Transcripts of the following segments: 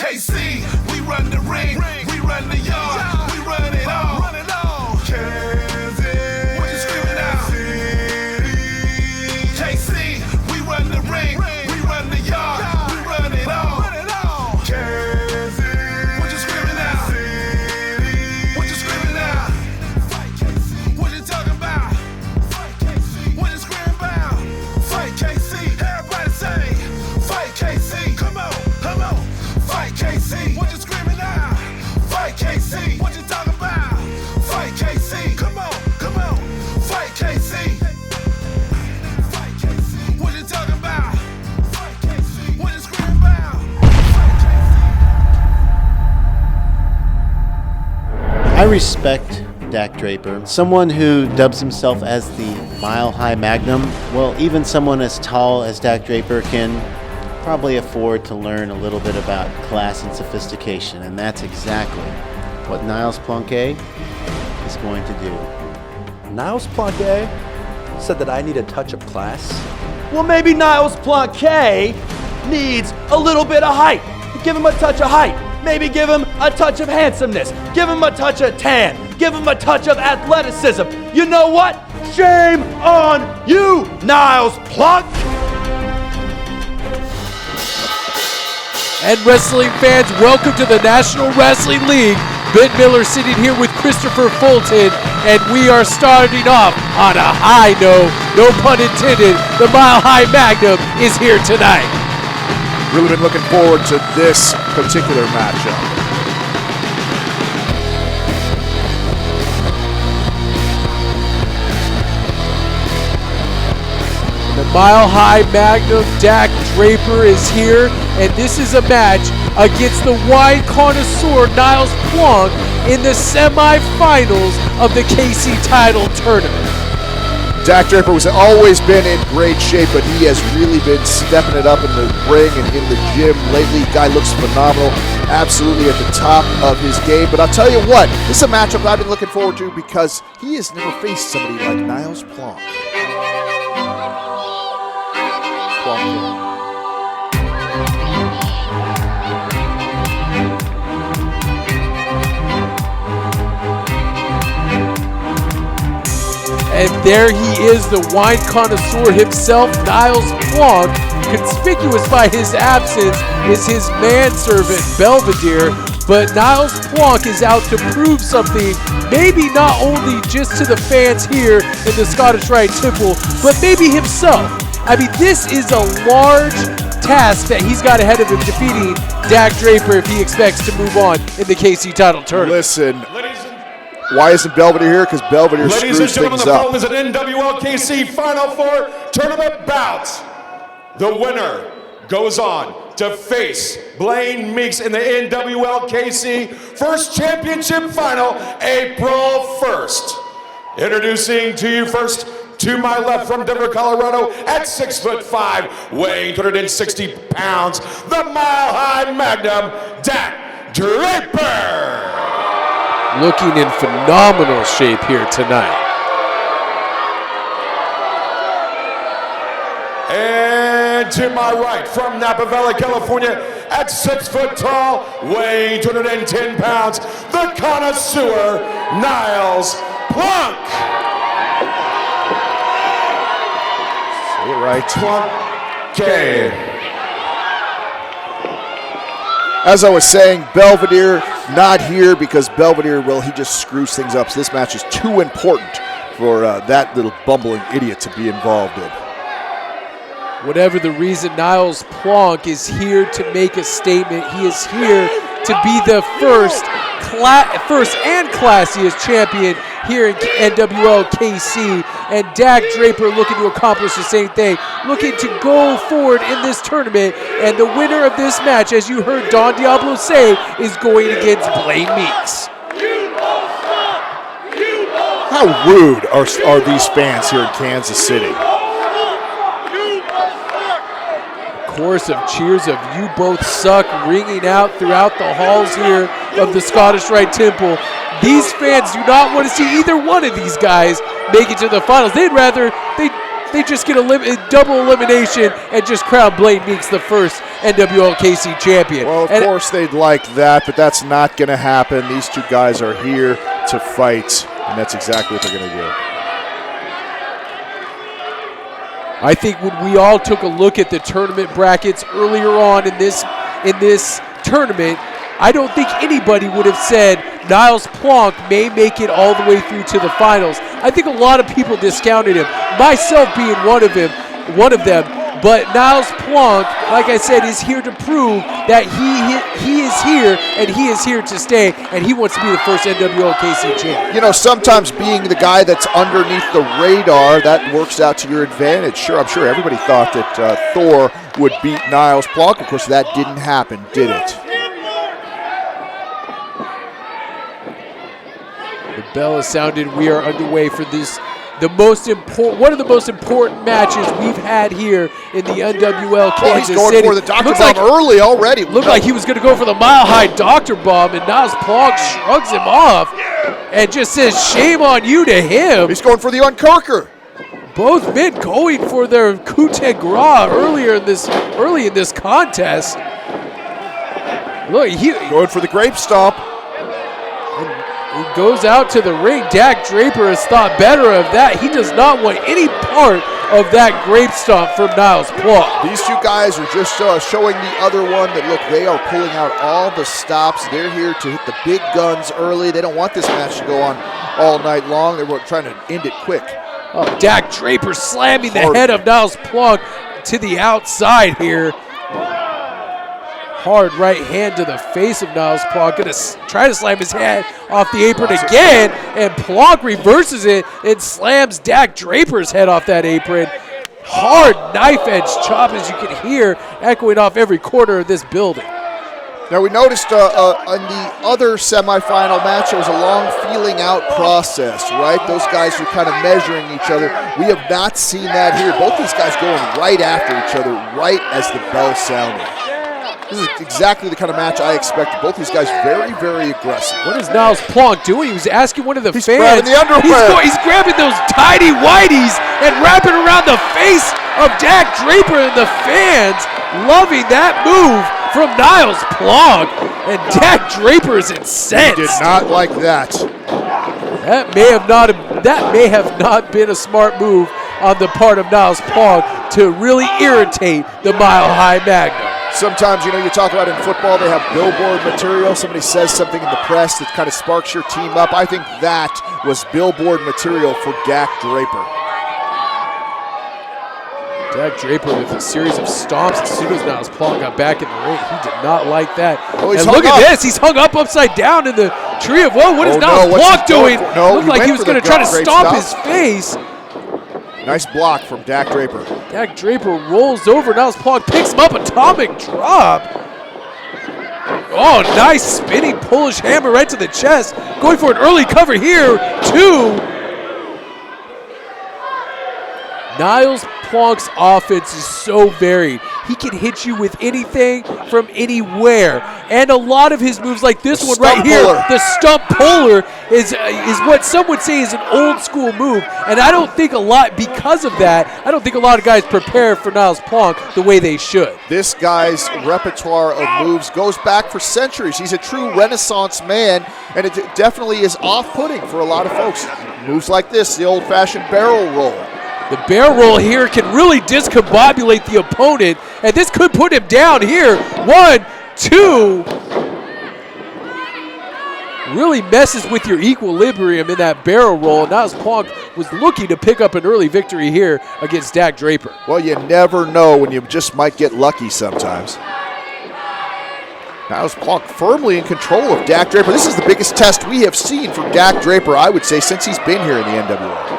KC, we run the ring, we run the yard, we run it all. Kansas, what you screaming out? KC, we run the ring, we run the yard, we run it all. Kansas, what you screaming out? What you screaming out? What you talking about? What you screaming about? Fight KC, everybody say, fight KC, come on, fight KC, what you screaming out? Fight KC, what you talking about? Fight KC, come on, fight KC. Fight KC, what you talking about? Fight KC, what you screaming about? Fight KC. I respect Dak Draper, someone who dubs himself as the Mile High Magnum. Well, even someone as tall as Dak Draper can probably afford to learn a little bit about class and sophistication, and that's exactly what Niles Plonk is going to do. Niles Plonk said that I need a touch of class. Well, maybe Niles Plonk needs a little bit of height. Give him a touch of height. Maybe give him a touch of handsomeness. Give him a touch of tan. Give him a touch of athleticism. You know what? Shame on you, Niles Plonk! And wrestling fans, welcome to the National Wrestling League. Ben Miller sitting here with Christopher Fulton, and we are starting off on a high note. No pun intended. The Mile High Magnum is here tonight. Really been looking forward to this particular matchup. The Mile High Magnum Dak Draper is here, and this is a match against the wine connoisseur Niles Plonk in the semifinals of the KC title tournament. Dak Draper has always been in great shape, but he has really been stepping it up in the ring and in the gym lately. Guy looks phenomenal, absolutely at the top of his game. But I'll tell you what, this is a matchup I've been looking forward to because he has never faced somebody like Niles Plonk. And there he is, the wine connoisseur himself, Niles Plonk. Conspicuous by his absence is his manservant, Belvedere. But Niles Plonk is out to prove something, maybe not only just to the fans here in the Scottish Rite Temple, but maybe himself. I mean, this is a large task that he's got ahead of him, defeating Dak Draper if he expects to move on in the KC title tournament. Listen, why isn't Belvedere here? Because Belvedere screws things up. Ladies and gentlemen, the following is an NWL KC Final Four tournament bout. The winner goes on to face Blaine Meeks in the NWL KC First Championship Final, April 1st. Introducing to you first, to my left from Denver, Colorado, at 6'5", weighing 260 pounds, the Mile High Magnum, Dak Draper. Looking in phenomenal shape here tonight. And to my right, from Napa Valley, California, at 6 foot tall, weighing 210 pounds, the connoisseur, Niles Plonk. Say it right. Plonk. As I was saying, Belvedere not here because Belvedere, well, he just screws things up. So this match is too important for that little bumbling idiot to be involved in. Whatever the reason, Niles Plonk is here to make a statement. He is here to be the first and classiest champion here in NWL KC. And Dak Draper looking to accomplish the same thing, looking to go forward in this tournament. And the winner of this match, as you heard Don Diablo say, is going against Blaine Meeks. How rude are these fans here in Kansas City? Chorus of cheers of "You Both Suck" ringing out throughout the halls here of the Scottish Rite Temple. These fans do not want to see either one of these guys make it to the finals. They'd rather they just get a double elimination and just crown Blaine Meeks the first NWL KC champion. Well, of course they'd like that, but that's not going to happen. These two guys are here to fight, and that's exactly what they're going to do. I think when we all took a look at the tournament brackets earlier on in this tournament, I don't think anybody would have said Niles Plonk may make it all the way through to the finals. I think a lot of people discounted him, myself being one of them. But Niles Plonk, like I said, is here to prove that he is here and he is here to stay, and he wants to be the first NWL KC champ. You know, sometimes being the guy that's underneath the radar, that works out to your advantage. Sure, I'm sure everybody thought that Thor would beat Niles Plonk. Of course, that didn't happen, did it? The bell has sounded. We are underway for this. One of the most important matches we've had here in the NWL Kansas City. He's going for the Dr. Bomb early already. Looked like he was going to go for the mile-high Dr. Bomb, and Niles Plonk shrugs him off and just says, "Shame on you" to him. He's going for the Unkerker. Both men going for their coup de grace early in this contest. Look, going for the grape stomp. He goes out to the ring. Dak Draper has thought better of that. He does not want any part of that grape stomp from Niles Plonk. These two guys are just showing the other one that, look, they are pulling out all the stops. They're here to hit the big guns early. They don't want this match to go on all night long. They were trying to end it quick. Oh, Dak Draper slamming the head of Niles Plonk to the outside here. Hard right hand to the face of Niles Plonk. Gonna try to slam his head off the apron again, and Plonk reverses it and slams Dak Draper's head off that apron. Hard knife edge chop, as you can hear, echoing off every corner of this building. Now, we noticed in the other semifinal match, it was a long feeling out process, right? Those guys were kind of measuring each other. We have not seen that here. Both these guys going right after each other, right as the bell sounded. This is exactly the kind of match I expected. Both these guys very, very aggressive. What is Niles Plonk doing? He was asking one of the fans. Grabbing the underwear. He's grabbing those tidy whities and wrapping around the face of Dak Draper, and the fans loving that move from Niles Plonk. And Dak Draper is incensed. He did not like that. That may have not been a smart move on the part of Niles Plonk to really irritate the Mile High Magnum. Sometimes, you know, you talk about in football, they have billboard material. Somebody says something in the press that kind of sparks your team up. I think that was billboard material for Dak Draper. Dak Draper with a series of stomps as soon as Niles Plonk got back in the ring. He did not like that. Oh, and look at this. He's hung up upside down in the tree of woe. What is Niles Plonk doing? Looked like he was going to try to stomp his face. Nice block from Dak Draper. Dak Draper rolls over. Niles Plonk picks him up. Atomic drop. Oh, nice spinning Polish hammer right to the chest. Going for an early cover here. Niles Plonk's offense is so varied. He can hit you with anything from anywhere. And a lot of his moves, like this one right here, the stump puller, is what some would say is an old school move. And I don't think because of that, I don't think a lot of guys prepare for Niles Plonk the way they should. This guy's repertoire of moves goes back for centuries. He's a true Renaissance man, and it definitely is off-putting for a lot of folks. Moves like this, the old-fashioned barrel roll. The barrel roll here can really discombobulate the opponent, and this could put him down here. 1, 2. Really messes with your equilibrium in that barrel roll. And Niles Plonk was looking to pick up an early victory here against Dak Draper. Well, you never know when you just might get lucky sometimes. Niles Plonk firmly in control of Dak Draper. This is the biggest test we have seen from Dak Draper, I would say, since he's been here in the NWL.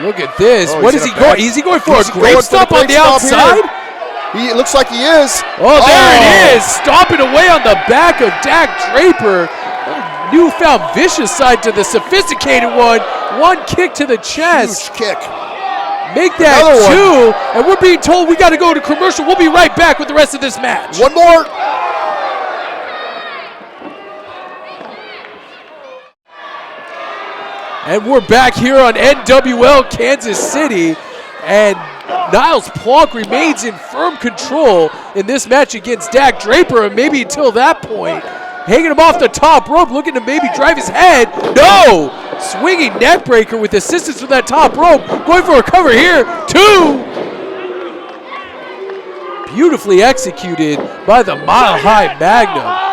Look at this. What is he going? Is he going for a grape stomp on the outside? It looks like he is. Oh, there it is. Stomping away on the back of Dak Draper. Newfound vicious side to the sophisticated one. One kick to the chest. Huge kick. Make that 2. And we're being told we got to go to commercial. We'll be right back with the rest of this match. One more. And we're back here on NWL Kansas City. And Niles Plonk remains in firm control in this match against Dak Draper, and maybe until that point, hanging him off the top rope, looking to maybe drive his head. No! Swinging neck breaker with assistance from that top rope. Going for a cover here. 2! Beautifully executed by the Mile High Magnum.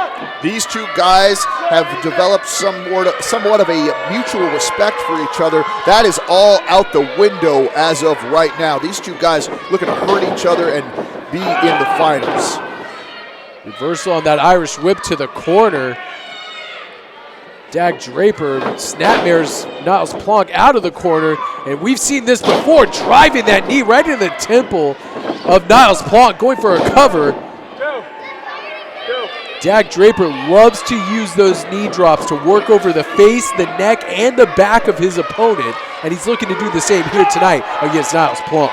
These two guys have developed somewhat of a mutual respect for each other. That is all out the window as of right now. These two guys looking to hurt each other and be in the finals. Reversal on that Irish whip to the corner. Dak Draper snapmares Niles Plonk out of the corner, and we've seen this before, driving that knee right in the temple of Niles Plonk, going for a cover. Dak Draper loves to use those knee drops to work over the face, the neck, and the back of his opponent, and he's looking to do the same here tonight against Niles Plonk.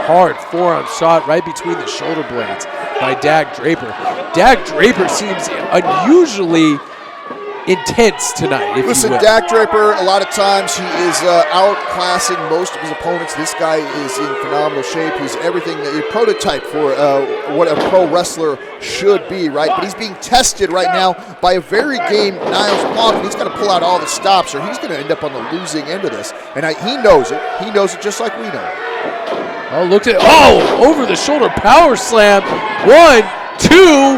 Hard forearm shot right between the shoulder blades by Dak Draper. Dak Draper seems unusually intense tonight, if Listen, you will. Dak Draper, a lot of times he is outclassing most of his opponents. This guy is in phenomenal shape. He's everything, a prototype for what a pro wrestler should be, right? But he's being tested right now by a very game Niles Plonk, and he's going to pull out all the stops, or he's going to end up on the losing end of this. And he knows it. He knows it just like we know. Oh, look at, over the shoulder power slam. 1, 2,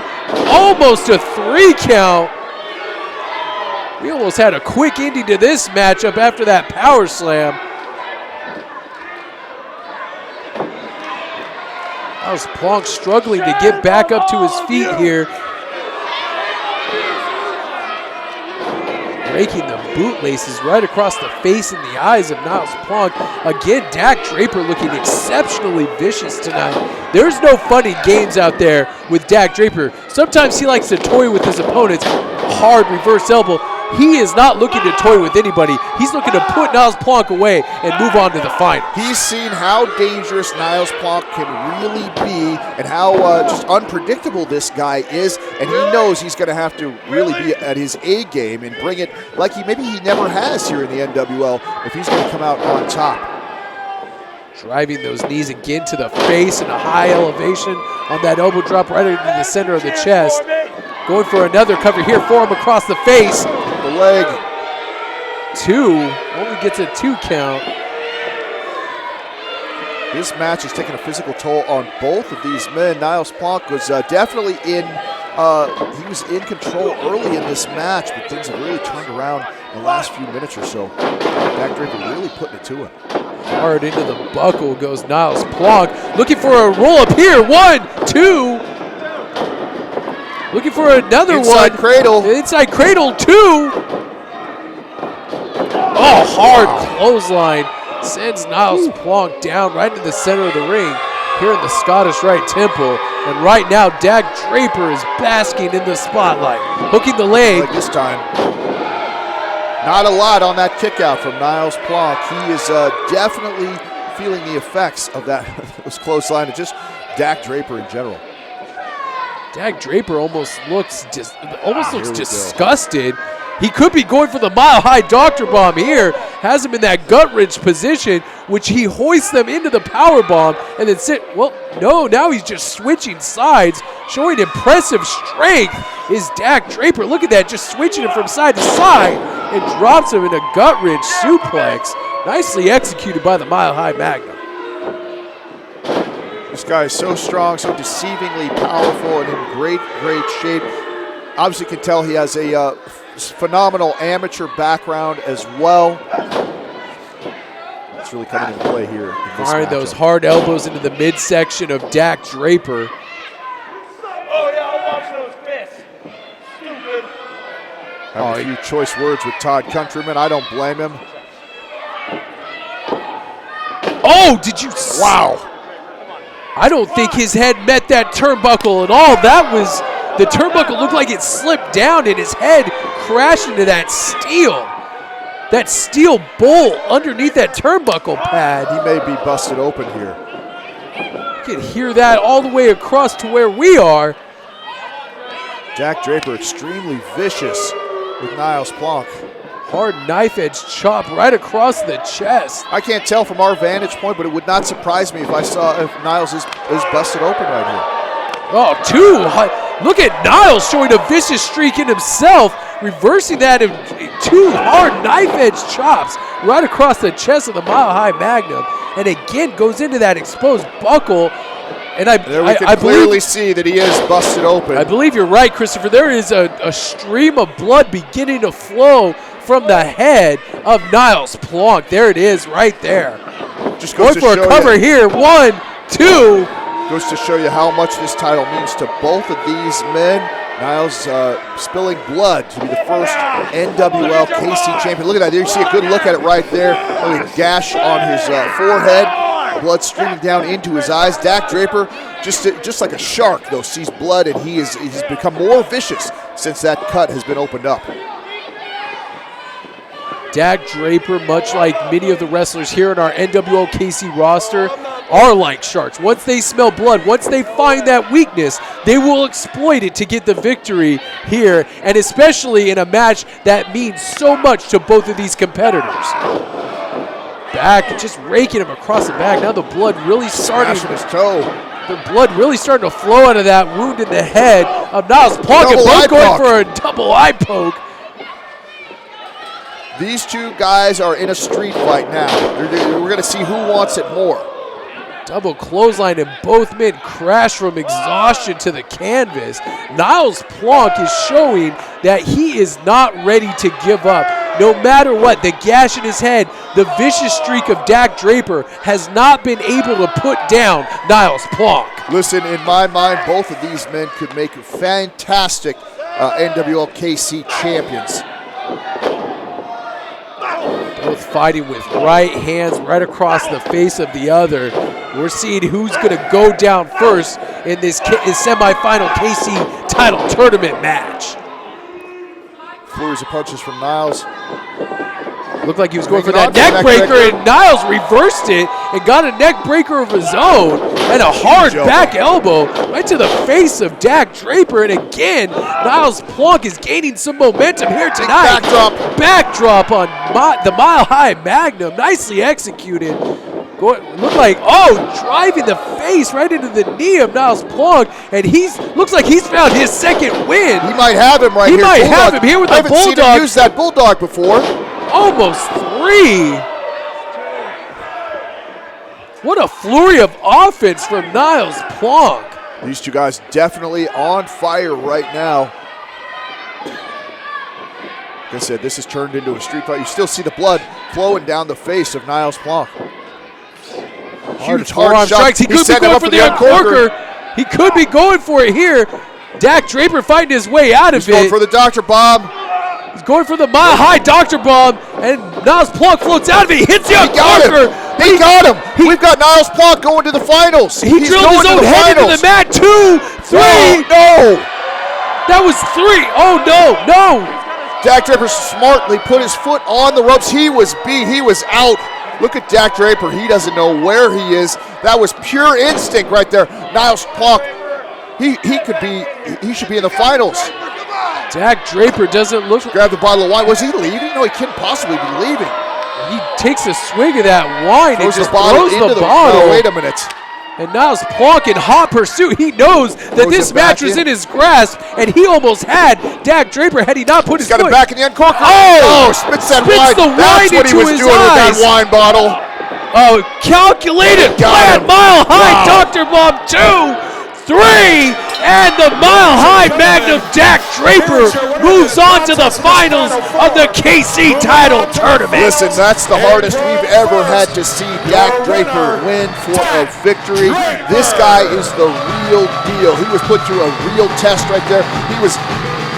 almost a 3 count. We almost had a quick ending to this matchup after that power slam. Niles Plonk struggling to get back up to his feet here. Breaking the bootlaces right across the face and the eyes of Niles Plonk. Again, Dak Draper looking exceptionally vicious tonight. There's no funny games out there with Dak Draper. Sometimes he likes to toy with his opponents. Hard reverse elbow. He is not looking to toy with anybody. He's looking to put Niles Plonk away and move on to the final. He's seen how dangerous Niles Plonk can really be and how just unpredictable this guy is, and he knows he's going to have to really be at his A game and bring it like maybe he never has here in the NWL if he's going to come out on top. Driving those knees again to the face and a high elevation on that elbow drop right into the center of the chest. Going for another cover here, forearm across the face. The leg. 2, only gets a 2 count. This match is taking a physical toll on both of these men. Niles Plonk was definitely he was in control early in this match, but things have really turned around in the last few minutes or so. Dak Draper really putting it to him. Hard into the buckle goes Niles Plonk. Looking for a roll up here. 1, 2. Looking for another Inside one. cradle. Inside cradle, 2. Oh, hard clothesline. Sends Niles Plonk down right into the center of the ring here in the Scottish Rite Temple. And right now, Dak Draper is basking in the spotlight. Hooking the leg. Like this time. Not a lot on that kick out from Niles Plonk. He is definitely feeling the effects of that those clothesline and just Dak Draper in general. Dak Draper almost looks disgusted. He could be going for the Mile High Doctor Bomb here. Has him in that gut wrench position, which he hoists them into the power bomb and then now he's just switching sides, showing impressive strength is Dak Draper. Look at that, just switching it from side to side and drops him in a gut wrench suplex. Nicely executed by the Mile High Magnum. This guy is so strong, so deceivingly powerful, and in great shape. Obviously can tell he has a phenomenal amateur background as well. It's really coming into play here. Firing those hard elbows into the midsection of Dak Draper. Having a few choice words with Todd Countryman. I don't blame him. Oh, did you? Wow. I don't think his head met that turnbuckle at all. The turnbuckle looked like it slipped down and his head crashed into that steel bolt underneath that turnbuckle pad. He may be busted open here. You can hear that all the way across to where we are. Dak Draper extremely vicious with Niles Plonk. Hard knife edge chop right across the chest. I can't tell from our vantage point, but it would not surprise me if Niles is busted open right here. Oh, look at Niles showing a vicious streak in himself, reversing that in 2 hard knife edge chops right across the chest of the Mile High Magnum, and again goes into that exposed buckle. And there we can clearly see that he is busted open. I believe you're right, Christopher. There is a stream of blood beginning to flow from the head of Niles Plonk. There it is right there. Just goes going for a cover here. 1, 2. Goes to show you how much this title means to both of these men. Niles spilling blood to be the first NWL KC champion. Look at that. There you see a good look at it right there. A gash on his forehead. Blood streaming down into his eyes. Dak Draper, just like a shark, though, sees blood, and he's become more vicious since that cut has been opened up. Dak Draper, much like many of the wrestlers here in our NWL KC roster, are like sharks. Once they smell blood, once they find that weakness, they will exploit it to get the victory here, and especially in a match that means so much to both of these competitors. Back, just raking him across the back. Now the blood really starting. Smashing his toe. The blood really starting to flow out of that wound in the head of Niles Plonk, and both going for a double eye poke. These two guys are in a street fight now. We're going to see who wants it more. Double clothesline, and both men crash from exhaustion to the canvas. Niles Plonk is showing that he is not ready to give up. No matter what, the gash in his head, the vicious streak of Dak Draper has not been able to put down Niles Plonk. Listen, in my mind, both of these men could make fantastic NWL KC champions. Both fighting with right hands right across the face of the other. We're seeing who's going to go down first in this semifinal KC title tournament match. Flurries of punches from Niles. Looked like he was going for that neck breaker, and Niles reversed it and got a neck breaker of his own and a hard back elbow right to the face of Dak Draper. And again, Niles Plonk is gaining some momentum here tonight. Backdrop on the Mile High Magnum. Nicely executed. Looked like, driving the face right into the knee of Niles Plonk, and looks like he's found his second win. He might have him right here. He might have him here with the Bulldog. I haven't seen him use that Bulldog before. Almost 3. What a flurry of offense from Niles Plonk. These two guys definitely on fire right now. Like I said, this has turned into a street fight. You still see the blood flowing down the face of Niles Plonk. Huge hard strikes. He could be going for the uncorker. He could be going for it here. Dak Draper fighting his way out of it. He's going for the Dr. Bomb. He's going for the Mile High Dr. Bomb, and Niles Plonk floats out of it. He hits the uncorker. He got him. We've got Niles Plonk going to the finals. He drilled his own head into the mat. 2, 3. No. That was 3. Oh, no. Dak Draper smartly put his foot on the ropes. He was beat. He was out. Look at Dak Draper. He doesn't know where he is. That was pure instinct right there. Niles Plonk, he should be in the finals. Dak Draper doesn't look. Grab the bottle of wine. Was he leaving? No, he couldn't possibly be leaving. He takes a swig of that wine and just throws the bottle. Oh, wait a minute. And Niles Plonk in hot pursuit. He knows that this match was in his grasp, and he almost had Dak Draper had he not put his foot. Got it back in the uncorker. Spits the wine into his doing eyes. With that wine bottle. Oh, calculated plan. Mile High Dr. Bomb 2, 3, and the Mile High Magnum Dak Draper moves on to the finals of the KC title tournament. Listen, that's the hardest we've ever had to see Dak Draper win for a victory. This guy is the real deal. He was put through a real test right there. He was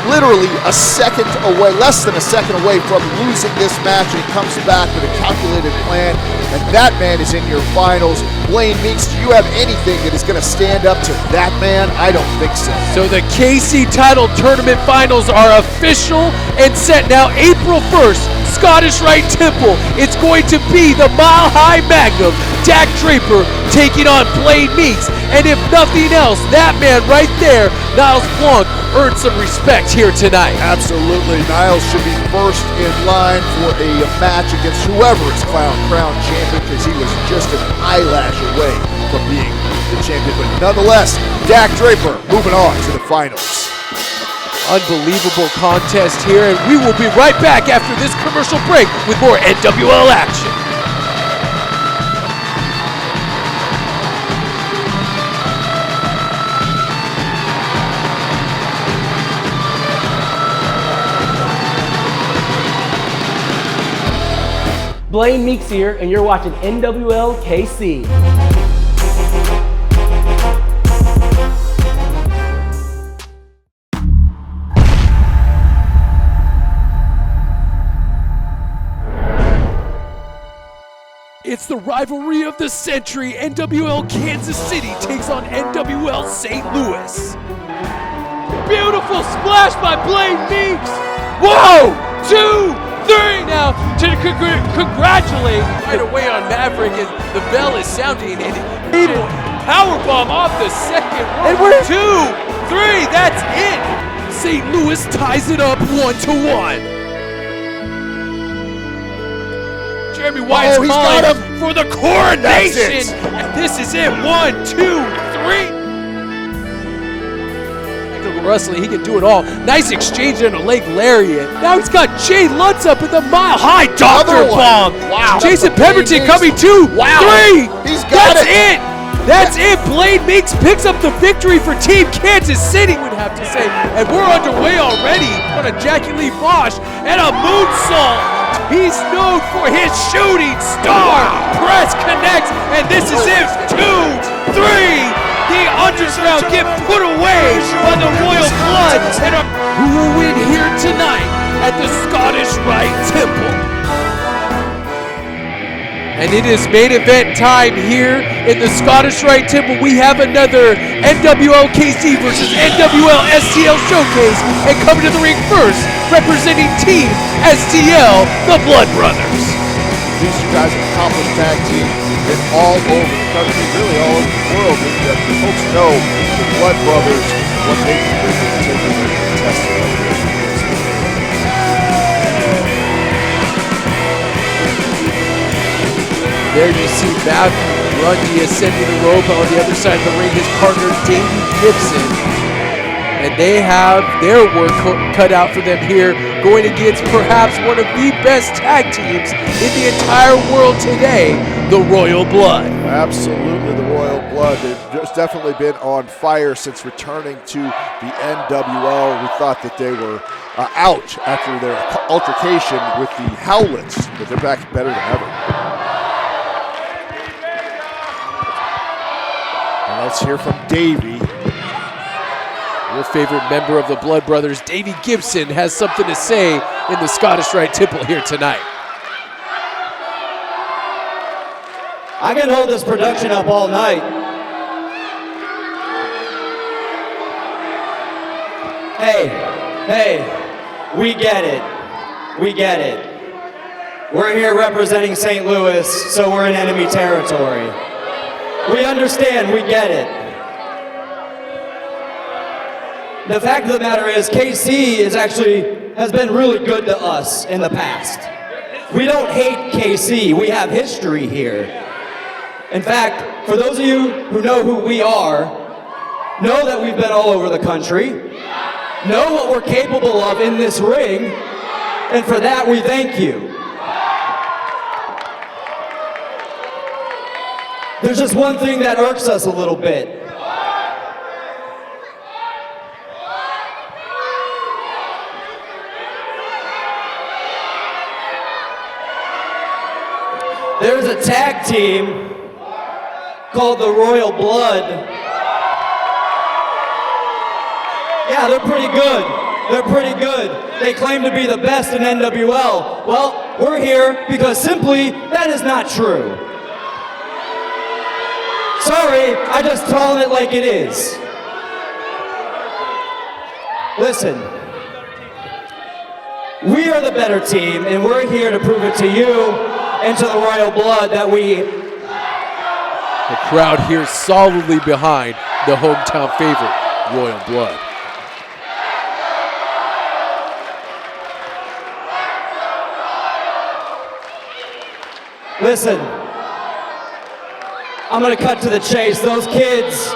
literally a second away, less than a second away from losing this match, and he comes back with a calculated plan. and that man is in your finals. Blaine Meeks, do you have anything that is going to stand up to that man? I don't think so. So the KC title tournament finals are official and set now April 1st. Scottish Rite Temple. It's going to be the Mile High Magnum, Dak Draper, taking on Blaine Meeks. And if nothing else, that man right there, Niles Plonk, earned some respect here tonight. Absolutely. Niles should be first in line for a match against whoever is crowned champion, because he was just an eyelash away from being the champion. But nonetheless, Dak Draper moving on to the finals. Unbelievable contest here, and we will be right back after this commercial break with more NWL action. Blaine Meeks here, and you're watching NWL KC. It's the rivalry of the century. NWL Kansas City takes on NWL St. Louis. Beautiful splash by Blaine Meeks. Whoa! 2, 3 now to congratulate right away on Maverick, and the bell is sounding, and powerbomb off the second one. And we're 2, 3, that's it. St. Louis ties it up 1-1. Jeremy White's calling for the coronation, and this is it. 1, 2, 3. Wrestling, he can do it all. Nice exchange and a leg lariat. Now he's got Jay Lutz up in the Mile High Doctor Bomb. Wow. Jason Pemberton coming 2, 3. He's got it. That's it. Blaine Meeks picks up the victory for Team Kansas City, would have to say. And we're underway already on a Jackie Lee Bosch and a moonsault. He's known for his shooting star press connects, and this is it. 2, 3. The underground get put away by the Royal Blood, and who will win here tonight at the Scottish Rite Temple? And it is main event time here in the Scottish Rite Temple. We have another NWL KC versus NWL STL showcase, and coming to the ring first, representing Team STL, the Blood Brothers. These two guys have accomplished tag team and all over the country, really all over the world. And folks know the Blood Brothers, what they can bring to the table and contest it. There you see Matthew Lundy ascending the rope. On the other side of the ring, his partner Davey Gibson. And they have their work cut out for them here, going against perhaps one of the best tag teams in the entire world today, the Royal Blood. Absolutely, the Royal Blood. They've just definitely been on fire since returning to the NWL. We thought that they were out after their altercation with the Howlets, but they're back better than ever. And let's hear from Davey. Your favorite member of the Blood Brothers, Davey Gibson, has something to say in the Scottish Rite Temple here tonight. I can hold this production up all night. Hey, we get it. We get it. We're here representing St. Louis, so we're in enemy territory. We understand, we get it. The fact of the matter is, KC has been really good to us in the past. We don't hate KC, we have history here. In fact, for those of you who know who we are, know that we've been all over the country, know what we're capable of in this ring, and for that we thank you. There's just one thing that irks us a little bit. There's a tag team called the Royal Blood. Yeah, they're pretty good. They're pretty good. They claim to be the best in NWL. Well, We're here because simply that is not true. Sorry, I just telling it like it is. Listen, we are the better team, and we're here to prove it to you and to the Royal Blood that we... The crowd here solidly behind the hometown favorite, Royal Blood. Listen, I'm gonna cut to the chase. Those kids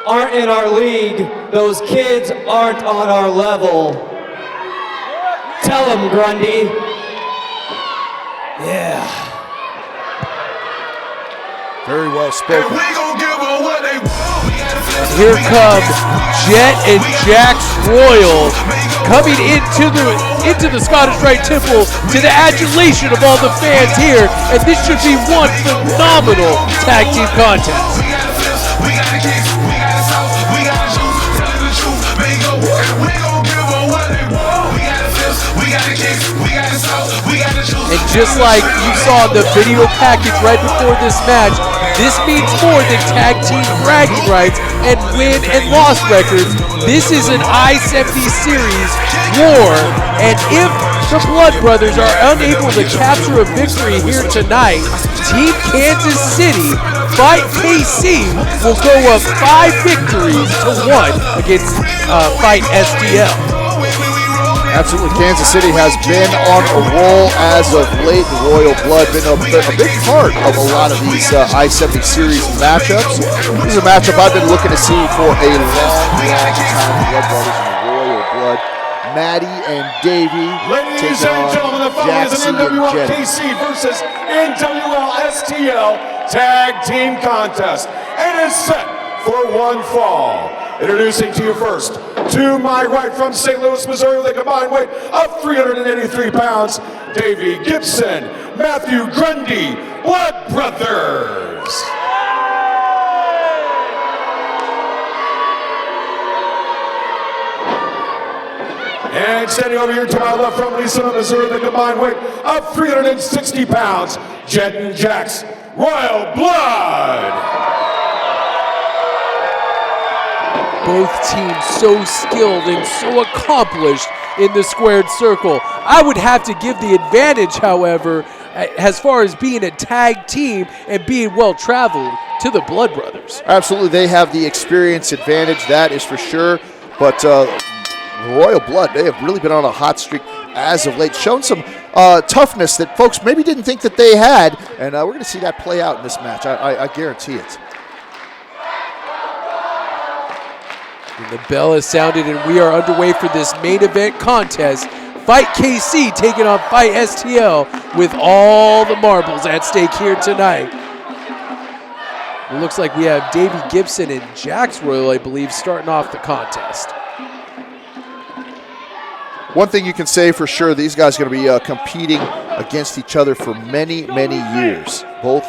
aren't in our league. Those kids aren't on our level. Tell them, Grundy. Yeah. Very well spoken. We gon' give them what they want. And here come Jet and Jax Royal coming into the Scottish Rite Temple to the adulation of all the fans here, and this should be one phenomenal tag team contest. We got the fist, we got the kicks, we got the sauce, we got the juice, tell the truth, bingo. We gon' give them what they want. We got the fist, we got the kicks, we got the sauce, we got the juice. And just like you saw in the video package right before this match, this means more than tag team bragging rights and win and loss records. This is an I-70 series war, and if the Blood Brothers are unable to capture a victory here tonight, Team Kansas City Fight KC will go up 5 victories to 1 against Fight STL. Absolutely, Kansas City has been on a roll as of late. The Royal Blood been a big part of a lot of these I-70 series matchups. This is a matchup I've been looking to see for a long time. The Blood Brothers and the Royal Blood. Maddie and Davey Ladies taking and on gentlemen, the following is Jaxie an and NWL Jetty. KC versus NWL STL Tag Team Contest. And is set for one fall. Introducing to you first, to my right from St. Louis, Missouri, with a combined weight of 383 pounds, Davey Gibson, Matthew Grundy, Blood Brothers. And standing over here to my left from Lisa, Missouri, with a combined weight of 360 pounds, Jet and Jax, Royal Blood. Both teams so skilled and so accomplished in the squared circle. I would have to give the advantage, however, as far as being a tag team and being well-traveled, to the Blood Brothers. Absolutely, they have the experience advantage, that is for sure. But Royal Blood, they have really been on a hot streak as of late, shown some toughness that folks maybe didn't think that they had, and we're going to see that play out in this match. I guarantee it. And the bell has sounded, and we are underway for this main event contest. Fight KC taking on Fight STL with all the marbles at stake here tonight. It looks like we have Davey Gibson and Jax Royal, I believe, starting off the contest. One thing you can say for sure, these guys are going to be competing against each other for many, many years. Both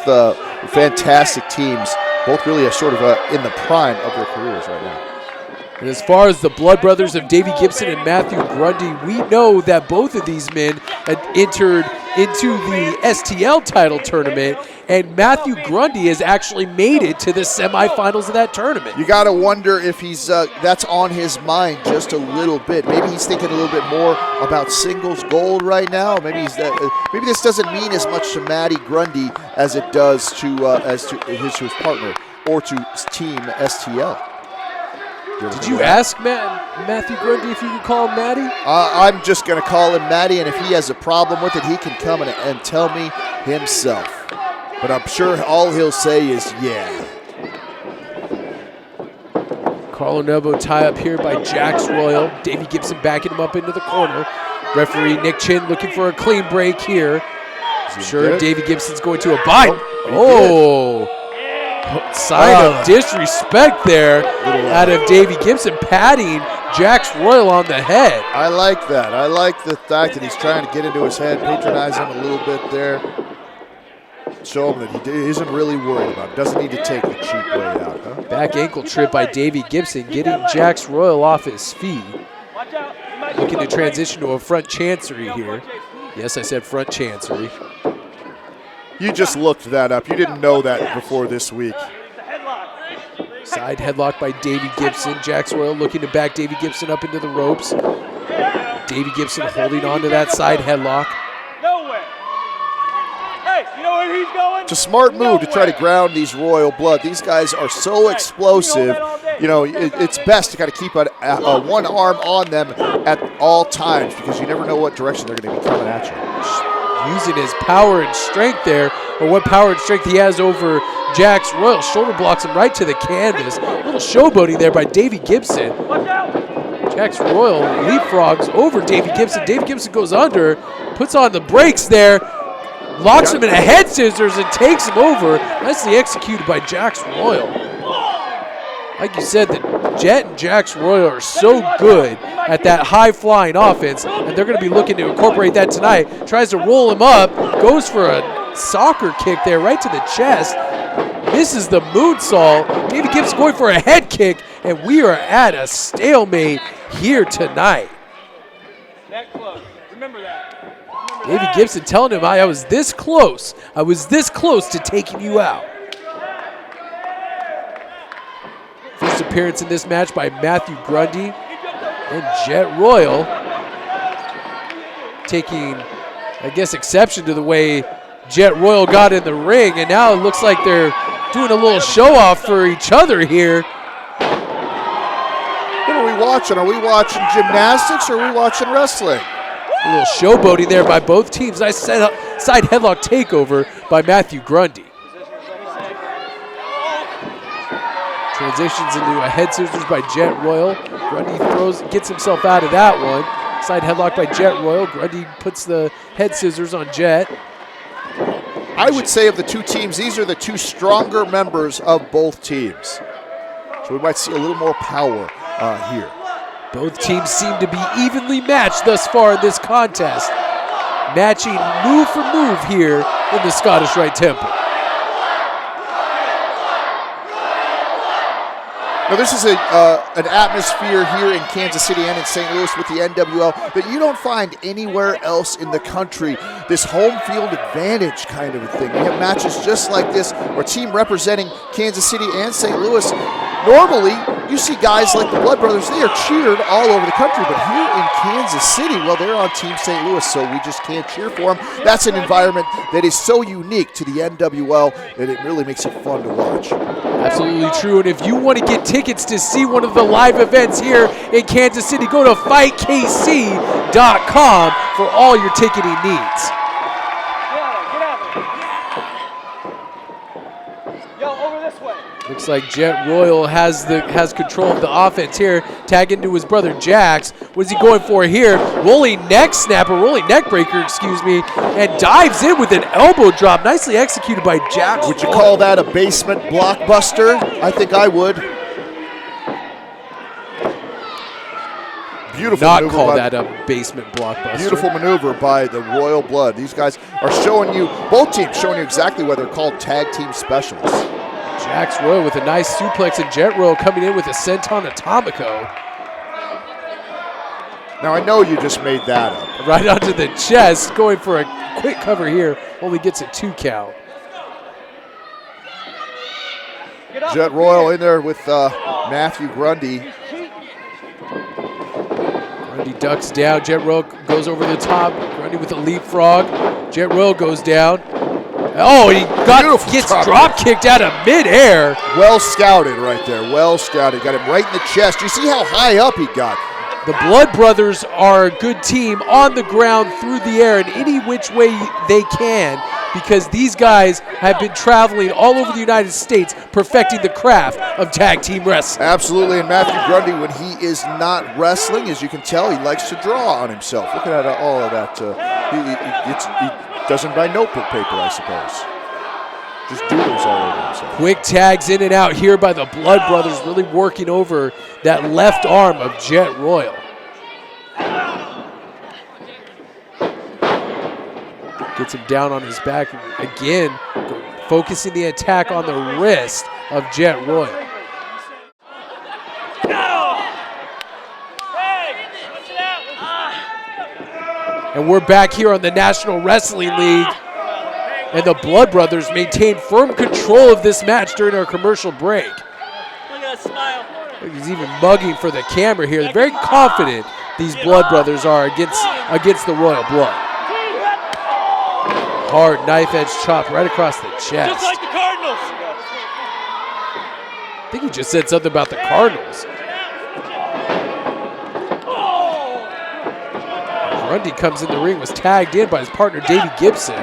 fantastic teams, both really are sort of in the prime of their careers right now. And as far as the Blood Brothers of Davey Gibson and Matthew Grundy, we know that both of these men had entered into the STL title tournament, and Matthew Grundy has actually made it to the semifinals of that tournament. You got to wonder if he's that's on his mind just a little bit. Maybe he's thinking a little bit more about singles gold right now. Maybe maybe this doesn't mean as much to Matty Grundy as it does to his partner or to Team STL. Did you ask Matthew Grundy if you could call him Matty? I'm just going to call him Matty, and if he has a problem with it, he can come and tell me himself. But I'm sure all he'll say is, yeah. Collar elbow tie up here by Jax Royal. Davey Gibson backing him up into the corner. Referee Nick Chin looking for a clean break here. I'm sure Davey Gibson's going to abide. Sign of disrespect there out of Davey Gibson, patting Jax Royal on the head. I like that. I like the fact that he's trying to get into his head, patronize him a little bit there. Show him that he isn't really worried about it. Doesn't need to take the cheap way out, huh? Back ankle trip by Davey Gibson, getting Jax Royal off his feet. Looking to transition to a front chancery here. Yes, I said front chancery. You just looked that up. You didn't know that before this week. Side headlock by Davey Gibson. Jax Royal looking to back Davey Gibson up into the ropes. Davey Gibson holding on to that side headlock. It's a smart move to try to ground these Royal Blood. These guys are so explosive. You know, it's best to kind of keep one arm on them at all times because you never know what direction they're going to be coming at you. Using his power and strength there, or what power and strength he has over Jax Royal. Shoulder blocks him right to the canvas. A little showboating there by Davey Gibson. Jax Royal leapfrogs over Davey Gibson. Davey Gibson goes under, puts on the brakes there, locks him in a head scissors and takes him over. Nicely executed by Jax Royal. Like you said, the Jet and Jax Royal are so good at that high-flying offense, and they're going to be looking to incorporate that tonight. Tries to roll him up, goes for a soccer kick there right to the chest. Misses the moonsault. Davey Gibson going for a head kick, and we are at a stalemate here tonight. That close. Remember that. Davey Gibson telling him, I was this close. I was this close to taking you out. First appearance in this match by Matthew Grundy and Jet Royal. Taking, I guess, exception to the way Jet Royal got in the ring, and now it looks like they're doing a little show-off for each other here. What are we watching? Are we watching gymnastics or are we watching wrestling? A little showboating there by both teams. Nice side headlock takeover by Matthew Grundy. Transitions into a head scissors by Jet Royal. Grundy gets himself out of that one. Side headlock by Jet Royal. Grundy puts the head scissors on Jet. I would say of the two teams, these are the two stronger members of both teams. So we might see a little more power here. Both teams seem to be evenly matched thus far in this contest. Matching move for move here in the Scottish Rite Temple. Now this is an atmosphere here in Kansas City and in St. Louis with the NWL that you don't find anywhere else in the country. This home field advantage kind of a thing. We have matches just like this where a team representing Kansas City and St. Louis. Normally, you see guys like the Blood Brothers, they are cheered all over the country, but here in Kansas City, well, they're on Team St. Louis, so we just can't cheer for them. That's an environment that is so unique to the NWL that it really makes it fun to watch. Absolutely true, and if you want to get tickets to see one of the live events here in Kansas City, go to fightkc.com for all your ticketing needs. Looks like Jet Royal has control of the offense here. Tag into his brother Jax. What is he going for here? Rolling neck breaker, excuse me, and dives in with an elbow drop. Nicely executed by Jax. Would you call that a basement blockbuster? I think I would. Beautiful Not maneuver call by, that a basement blockbuster. Beautiful maneuver by the Royal Blood. These guys are showing you, both teams showing you exactly why they're called tag team specialists. Jax Royal with a nice suplex, and Jet Royal coming in with a senton atomico. Now I know you just made that up. Right onto the chest, going for a quick cover here. Only gets a 2 count. Jet Royal in there with Matthew Grundy. Grundy ducks down. Jet Royal goes over the top. Grundy with a leapfrog. Jet Royal goes down. Oh, he gets drop kicked out of midair. Well scouted right there. Well scouted. Got him right in the chest. You see how high up he got. The Blood Brothers are a good team on the ground, through the air, in any which way they can, because these guys have been traveling all over the United States perfecting the craft of tag team wrestling. Absolutely, and Matthew Grundy, when he is not wrestling, as you can tell, he likes to draw on himself. Look at all of that. He doesn't buy notebook paper, I suppose. Just doodles all over himself. Quick tags in and out here by the Blood Brothers, really working over that left arm of Jet Royal. Gets him down on his back again, focusing the attack on the wrist of Jet Royal. And we're back here on the National Wrestling League. And the Blood Brothers maintain firm control of this match during our commercial break. Look at that smile. He's even mugging for the camera here. Very confident these Blood Brothers are against the Royal Blood. Hard knife edge chop right across the chest. Just like the Cardinals. I think he just said something about the Cardinals. Grundy comes in the ring, was tagged in by his partner Davey Gibson.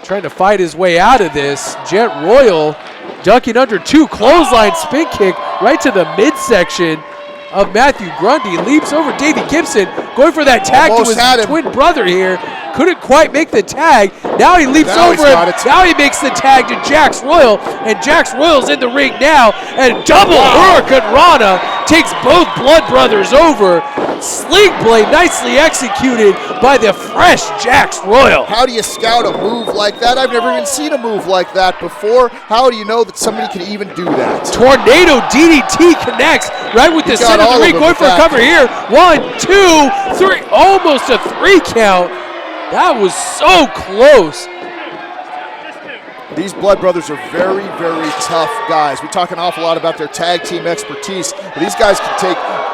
Trying to fight his way out of this. Jet Royal ducking under 2, clothesline spin kick right to the midsection of Matthew Grundy. Leaps over Davey Gibson, going for that tag to his twin brother here. Couldn't quite make the tag. Now he leaps over him. Now he makes the tag to Jax Royal, and Jax Royal's in the ring now. And double Hurricane Rana takes both Blood Brothers over. Sling blade nicely executed by the fresh Jax Royal. How do you scout a move like that? I've never even seen a move like that before. How do you know that somebody can even do that? Tornado DDT connects right with the center of the ring. Going for a cover here. 1, 2, 3. Almost a 3 count. That was so close. These Blood Brothers are very, very tough guys. We talk an awful lot about their tag team expertise, but these guys can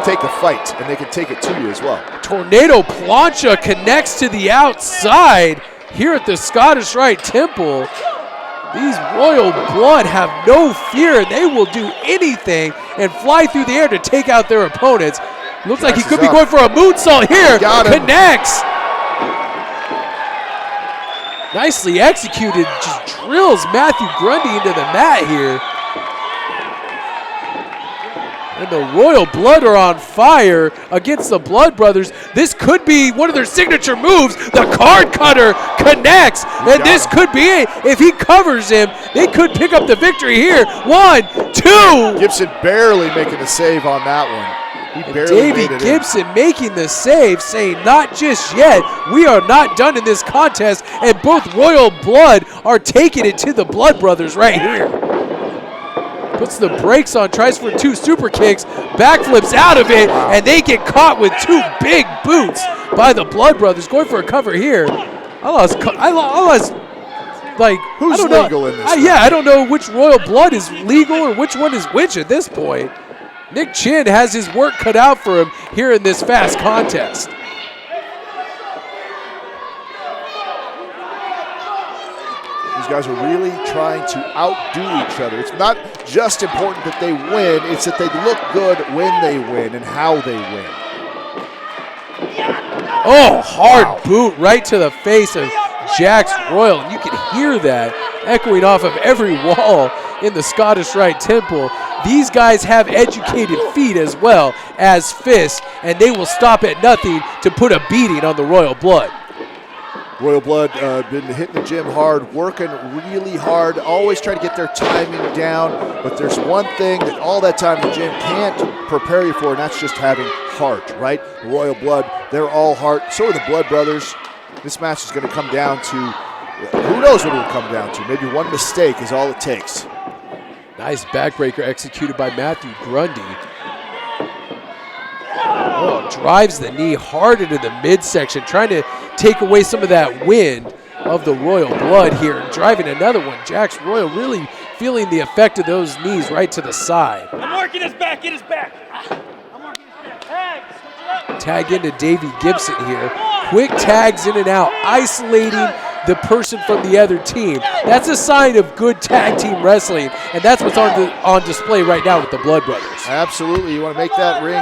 take a fight, and they can take it to you as well. Tornado plancha connects to the outside here at the Scottish Rite Temple. These Royal Blood have no fear, and they will do anything and fly through the air to take out their opponents. Looks like he could be going for a moonsault here. Connects. Nicely executed, just drills Matthew Grundy into the mat here. And the Royal Blood are on fire against the Blood Brothers. This could be one of their signature moves. The card cutter connects, and this could be it. If he covers him, they could pick up the victory here. 1, 2. Gibson barely making the save on that one. Davey Gibson making the save, saying not just yet. We are not done in this contest, and both Royal Blood are taking it to the Blood Brothers right here. Puts the brakes on, tries for 2 super kicks, backflips out of it, and they get caught with 2 big boots by the Blood Brothers. Going for a cover here. I lost like, who's legal in this? I don't know which Royal Blood is legal or which one is which at this point. Nick Chin has his work cut out for him here in this fast contest. These guys are really trying to outdo each other. It's not just important that they win, it's that they look good when they win and how they win. Oh, hard boot right to the face of Jax Royal. And you can hear that echoing off of every wall in the Scottish Rite Temple. These guys have educated feet as well as fists, and they will stop at nothing to put a beating on the Royal Blood. Royal Blood been hitting the gym hard, working really hard, always trying to get their timing down, but there's one thing that all that time in the gym can't prepare you for, and that's just having heart, right? The Royal Blood, they're all heart. So are the Blood Brothers. This match is going to come down to, who knows what it will come down to. Maybe one mistake is all it takes. Nice backbreaker executed by Matthew Grundy. Oh, drives the knee hard into the midsection, trying to take away some of that wind of the Royal Blood here. And driving another one. Jax Royal really feeling the effect of those knees right to the side. I'm working his back, get his back. I'm working his back. Tag, switch it up. Tag into Davey Gibson here. Quick tags in and out, isolating the person from the other team. That's a sign of good tag team wrestling, and that's what's on display right now with the Blood Brothers. Absolutely. You want to make that ring,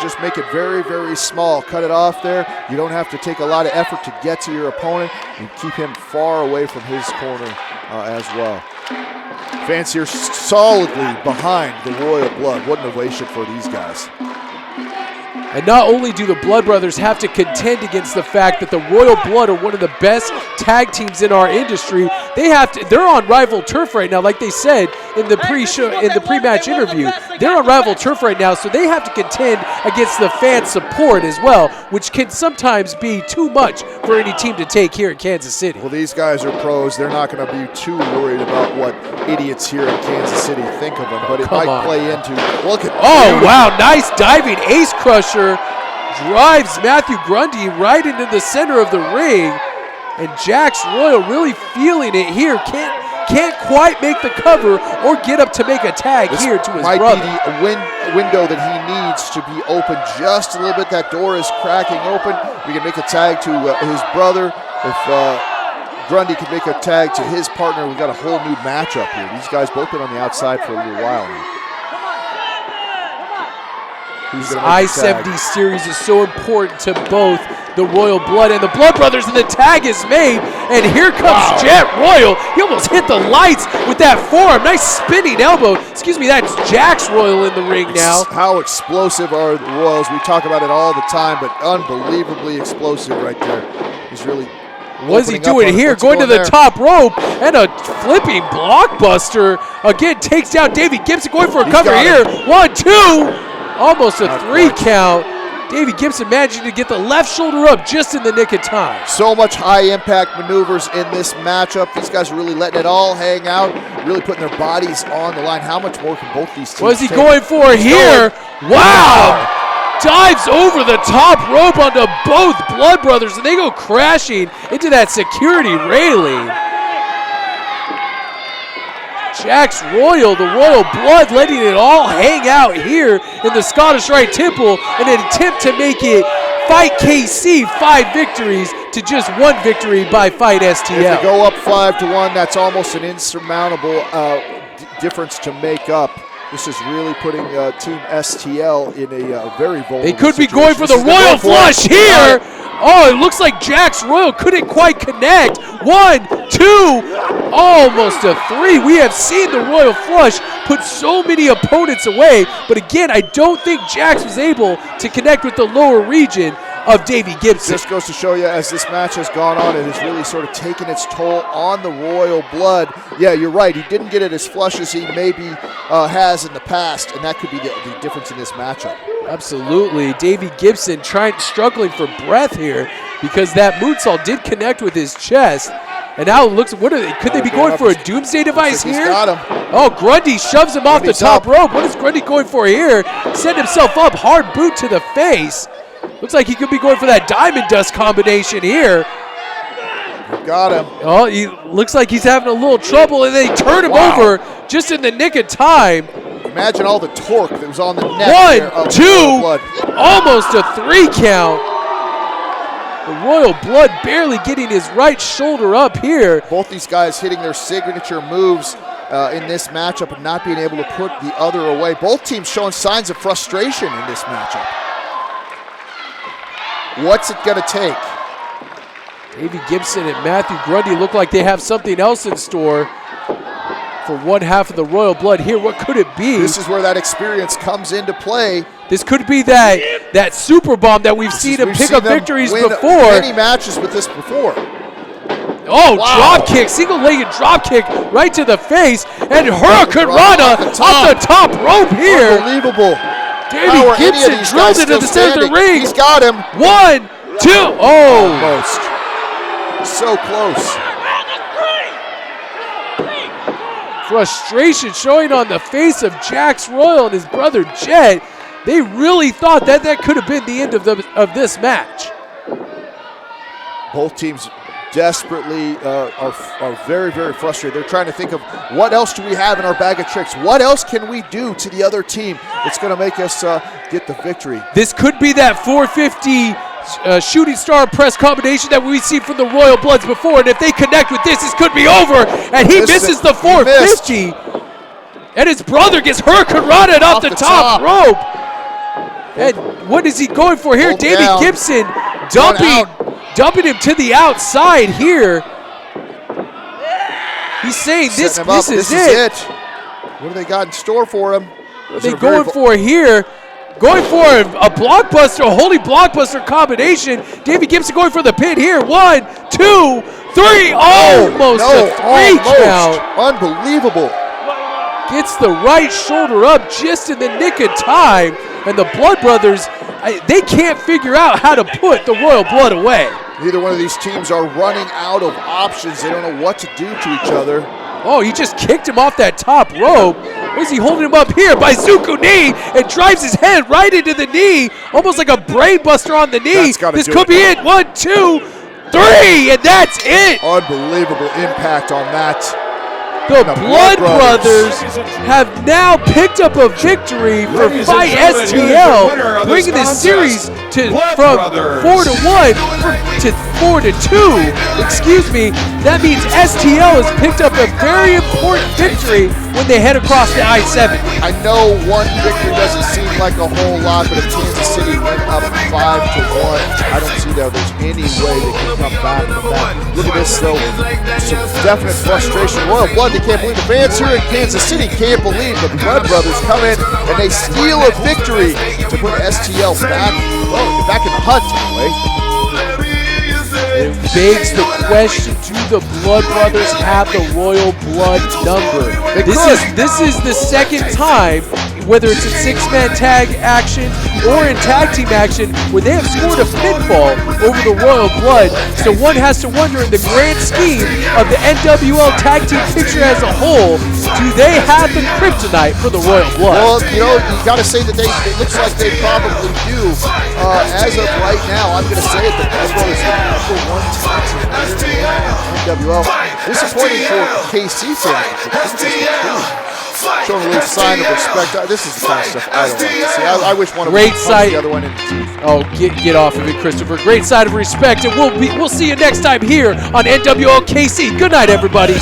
just make it very, very small. Cut it off there. You don't have to take a lot of effort to get to your opponent and keep him far away from his corner as well. Fans here solidly behind the Royal Blood. What an ovation for these guys. And not only do the Blood Brothers have to contend against the fact that the Royal Blood are one of the best tag teams in our industry, they're on rival turf right now, like they said in the pre-match interview. They're on rival turf right now, so they have to contend against the fan support as well, which can sometimes be too much for any team to take here in Kansas City. Well, these guys are pros. They're not going to be too worried about what idiots here in Kansas City think of them, but it might play into, look at wow, nice diving ace crusher. drives Matthew Grundy right into the center of the ring. And Jax Royal really feeling it here. Can't quite make the cover or get up to make a tag here to his might brother. be the window that he needs to be open just a little bit. That door is cracking open. We can make a tag to his brother. If Grundy can make a tag to his partner, we've got a whole new matchup here. These guys both been on the outside for a little while now. This I-70 series is so important to both the Royal Blood and the Blood Brothers, and the tag is made, and here comes Jet Royal. He almost hit the lights with that forearm. Nice spinning elbow. Excuse me, that's Jax Royal in the ring now. How explosive are the Royals? We talk about it all the time, but unbelievably explosive right there. He's really what is he doing here? Going to the top rope and a flipping blockbuster. Again, takes down Davey Gibson, going for a cover here. 1, 2. Almost a 3 count. Davey Gibson managing to get the left shoulder up just in the nick of time. So much high-impact maneuvers in this matchup. These guys are really letting it all hang out, really putting their bodies on the line. How much more can both these teams What is he take? going for here? Wow! Dives over the top rope onto both Blood Brothers, and they go crashing into that security railing. Jax Royal, the Royal Blood, letting it all hang out here in the Scottish Rite Temple in an attempt to make it Fight KC 5 victories to just 1 victory by Fight STL. If they go up 5-1, that's almost an insurmountable difference to make up. This is really putting Team STL in a very vulnerable They could be situation. going for the Royal Flush here. Oh, it looks like Jax Royal couldn't quite connect. 1, 2, almost a 3. We have seen the Royal Flush put so many opponents away, but again, I don't think Jax was able to connect with the lower region of Davey Gibson. This goes to show you, as this match has gone on, it has really sort of taken its toll on the Royal Blood. Yeah, you're right. He didn't get it as flush as he maybe has in the past, and that could be the difference in this matchup. Absolutely. Davey Gibson struggling for breath here because that moonsault did connect with his chest. And now it looks, could they be going for a doomsday device here? He's got him. Oh, Grundy shoves him off the top rope. What is Grundy going for here? Set himself up, hard boot to the face. Looks like he could be going for that diamond dust combination here. Got him. Oh, he looks like he's having a little trouble, and they turn him over just in the nick of time. Imagine all the torque that was on the neck. 1, 2, almost a 3 count. The Royal Blood barely getting his right shoulder up here. Both these guys hitting their signature moves in this matchup and not being able to put the other away. Both teams showing signs of frustration in this matchup. What's it going to take? Davey Gibson and Matthew Grundy look like they have something else in store for one half of the Royal Blood here. What could it be? This is where that experience comes into play. This could be that super bomb that we've seen him pick up victories before. Many matches with this before. Oh, wow. Drop kick, single-legged drop kick right to the face, and Hurricane Rana off the top rope here. Unbelievable. Davey Gibson drilled into the center of the ring. He's got him. 1, 2, oh. Almost. So close. Frustration showing on the face of Jax Royal and his brother Jet. They really thought that could have been the end of this match. Both teams desperately are very, very frustrated. They're trying to think of what else do we have in our bag of tricks? What else can we do to the other team that's going to make us get the victory? This could be that 450 shooting star press combination that we've seen from the Royal Bloods before, and if they connect with this could be over, and he misses the 450. And his brother gets Hurricane Rana off the top rope. And what is he going for here? Davey Gibson dumping him to the outside here. He's saying this is it. What do they got in store for him? What are they going for here? Going for a blockbuster, a holy blockbuster combination. Davey Gibson going for the pin here. 1, 2, 3. Almost a 3 count. Unbelievable. Gets the right shoulder up just in the nick of time. And the Blood Brothers, they can't figure out how to put the Royal Blood away. Neither one of these teams are running out of options. They don't know what to do to each other. Oh, he just kicked him off that top rope. Or is he holding him up here? Bazooka knee and drives his head right into the knee, almost like a brain buster on the knee. This could be it. 1, 2, 3, and that's it. Unbelievable impact on that. The Blood Brothers have now picked up a victory for Fight STL, bringing this series from 4-1 to 4-2. Excuse me. That means STL has picked up a very important victory when they head across the I-7. I know one victory doesn't seem like a whole lot, but if Kansas City went up 5-1, I don't see that there's any way they can come back from that. Look at this, though. Some definite frustration. Royal Blood, they can't believe the fans here in Kansas City can't believe the Blood Brothers come in and they steal a victory to put STL back in the hunt anyway. It begs the question, do the Blood Brothers have the Royal Blood number? This is the second time, whether it's in 6-man tag action or in tag team action, where they have scored a pinfall over the Royal Blood. So one has to wonder, in the grand scheme of the NWL tag team picture as a whole, do they have the kryptonite for the Royal Blood? Well, you know, you got to say that it looks like they probably do. As of right now, I'm going to say it, the Blood Brothers are the number one tag team in NWL. Disappointing for KC fans. Showing a little sign of respect. This is the kind of stuff I don't like to see. I wish one of them would punch the other one in the teeth. Oh, get off of it, Christopher. Great side of respect, and we'll see you next time here on NWL KC. Good night, everybody.